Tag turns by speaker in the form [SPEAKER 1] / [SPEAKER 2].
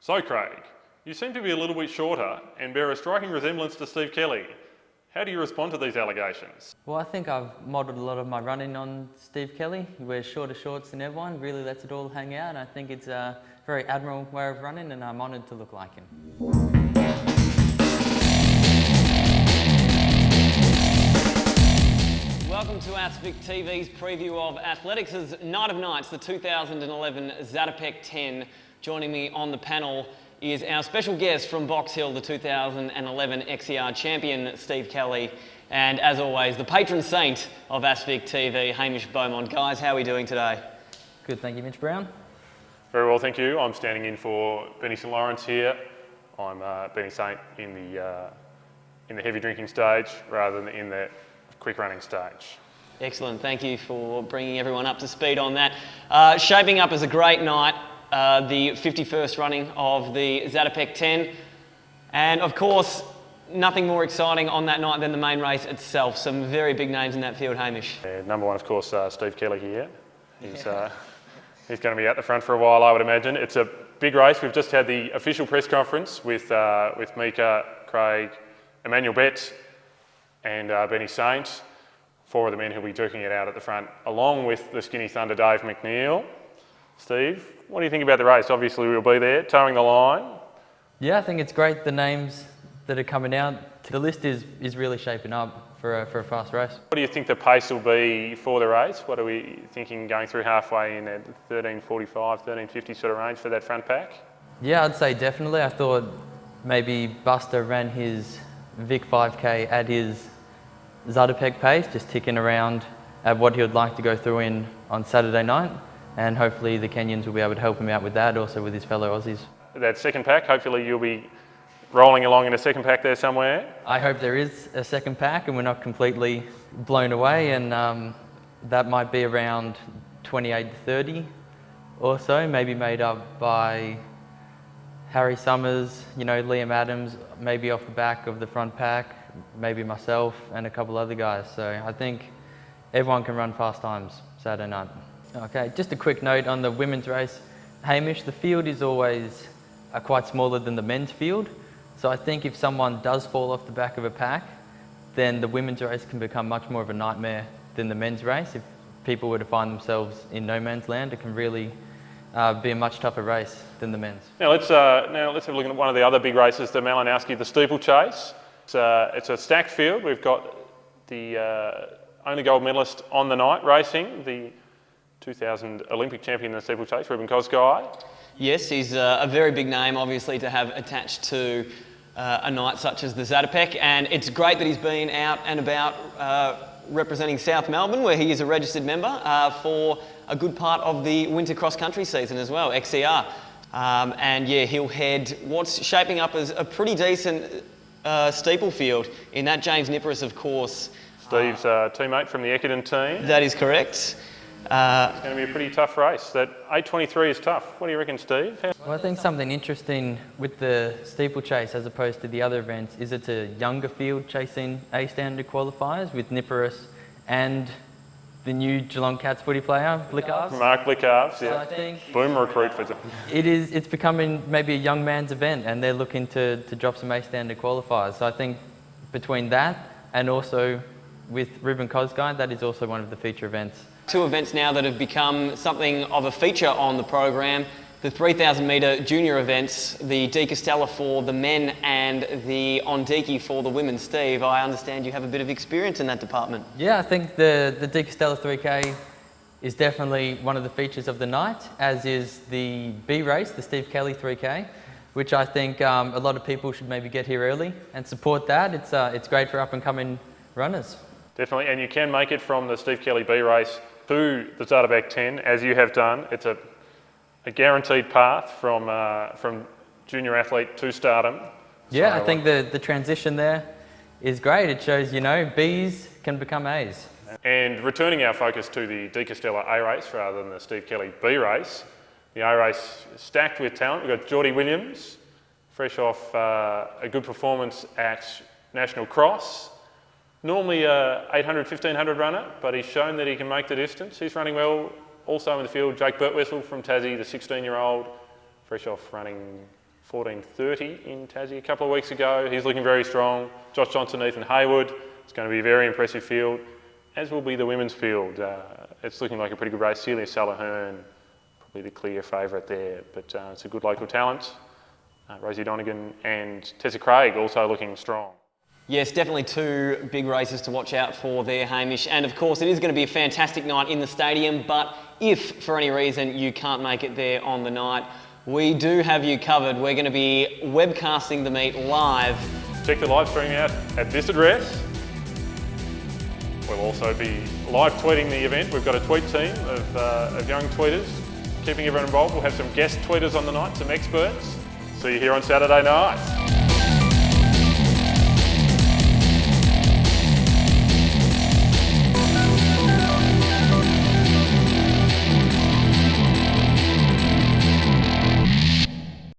[SPEAKER 1] So Craig, you seem to be a little bit shorter and bear a striking resemblance to Steve Kelly. How do you respond to these allegations?
[SPEAKER 2] Well, I think I've modelled a lot of my running on Steve Kelly. He wears shorter shorts than everyone, really lets it all hang out. I think it's a very admirable way of running and I'm honoured to look like him.
[SPEAKER 3] Welcome to Aspic TV's preview of Athletics' Night of Nights, the 2011 Zatopek 10. Joining me on the panel is our special guest from Box Hill, the 2011 XCR champion, Steve Kelly. And as always, the patron saint of Aspic TV, Hamish Beaumont. Guys, how are we doing today?
[SPEAKER 2] Good, thank you, Mitch Brown.
[SPEAKER 1] Very well, thank you. I'm standing in for Benny St Lawrence here. I'm Benny Saint in the heavy drinking stage rather than in the quick running stage.
[SPEAKER 3] Excellent, thank you for bringing everyone up to speed on that. Shaping up as a great night, the 51st running of the Zatopek 10. And of course, nothing more exciting on that night than the main race itself. Some very big names in that field, Hamish.
[SPEAKER 1] Number one, of course, Steve Kelly here. He's going to be at the front for a while, I would imagine. It's a big race. We've just had the official press conference with Mika, Craig, Emmanuel Betts and Benny Saint. Four of the men who'll be duking it out at the front, along with the Skinny Thunder Dave McNeil. Steve, what do you think about the race? Obviously we'll be there, towing the line.
[SPEAKER 2] Yeah, I think it's great, the names that are coming out. The list is really shaping up for a fast race.
[SPEAKER 1] What do you think the pace will be for the race? What are we thinking going through halfway in that 13:45, 13:50 sort of range for that front pack?
[SPEAKER 2] Yeah, I'd say definitely. I thought maybe Buster ran his Vic 5K at his Zatopek pace, just ticking around at what he would like to go through in on Saturday night. And hopefully the Kenyans will be able to help him out with that, also with his fellow Aussies.
[SPEAKER 1] That second pack, hopefully you'll be rolling along in a second pack there somewhere.
[SPEAKER 2] I hope there is a second pack and we're not completely blown away, and that might be around 28 to 30 or so, maybe made up by Harry Summers, Liam Adams, maybe off the back of the front pack, maybe myself and a couple other guys. So I think everyone can run fast times Saturday night. Okay, just a quick note on the women's race. Hamish, the field is always quite smaller than the men's field. So I think if someone does fall off the back of a pack, then the women's race can become much more of a nightmare than the men's race. If people were to find themselves in no man's land, it can really be a much tougher race than the men's.
[SPEAKER 1] Now let's have a look at one of the other big races, the Malinowski, the steeplechase. It's a stacked field. We've got the only gold medalist on the night racing, the 2000 Olympic champion in the steeplechase, Ruben Kosgei.
[SPEAKER 3] Yes, he's a very big name, obviously, to have attached to a night such as the Zatopek, and it's great that he's been out and about representing South Melbourne, where he is a registered member for a good part of the winter cross-country season as well, XCR. And yeah, he'll head what's shaping up as a pretty decent steeple field in that James Niparis, of course.
[SPEAKER 1] Steve's teammate from the Ekiden team.
[SPEAKER 3] That is correct.
[SPEAKER 1] It's going to be a pretty tough race. That 8:23 is tough. What do you reckon, Steve?
[SPEAKER 2] Well, I think something interesting with the steeplechase as opposed to the other events is it's a younger field chasing A standard qualifiers with Niparis and the new Geelong Cats footy player, Blickarves.
[SPEAKER 1] Mark Blickarves, yeah.
[SPEAKER 2] So I think
[SPEAKER 1] boom recruit for them.
[SPEAKER 2] it's becoming maybe a young man's event, and they're looking to drop some A standard qualifiers. So I think between that and also with Ruben Kosgei, that is also one of the feature events.
[SPEAKER 3] Two events now that have become something of a feature on the program. The 3,000 metre junior events, the De Castella for the men and the Ondiki for the women. Steve, I understand you have a bit of experience in that department.
[SPEAKER 2] Yeah, I think the De Castella 3K is definitely one of the features of the night, as is the B race, the Steve Kelly 3K, which I think a lot of people should maybe get here early and support that. It's great for up and coming runners.
[SPEAKER 1] Definitely, and you can make it from the Steve Kelly B race to the Zatopek 10, as you have done. It's a guaranteed path from junior athlete to stardom.
[SPEAKER 2] Yeah, I think the transition there is great. It shows, Bs can become As.
[SPEAKER 1] And returning our focus to the De Castella A race rather than the Steve Kelly B race, the A race is stacked with talent. We've got Geordie Williams, fresh off a good performance at National Cross. Normally a 800, 1500 runner, but he's shown that he can make the distance. He's running well. Also in the field, Jake Birtwhistle from Tassie, the 16-year-old, fresh off running 14:30 in Tassie a couple of weeks ago. He's looking very strong. Josh Johnson, Ethan Hayward. It's going to be a very impressive field, as will be the women's field. It's looking like a pretty good race. Celia Salahern, probably the clear favourite there, but it's a good local talent. Rosie Donegan and Tessa Craig also looking strong.
[SPEAKER 3] Yes, definitely two big races to watch out for there, Hamish. And of course, it is going to be a fantastic night in the stadium, but if for any reason you can't make it there on the night, we do have you covered. We're going to be webcasting the meet live.
[SPEAKER 1] Check the live stream out at this address. We'll also be live tweeting the event. We've got a tweet team of young tweeters keeping everyone involved. We'll have some guest tweeters on the night, some experts. See you here on Saturday night.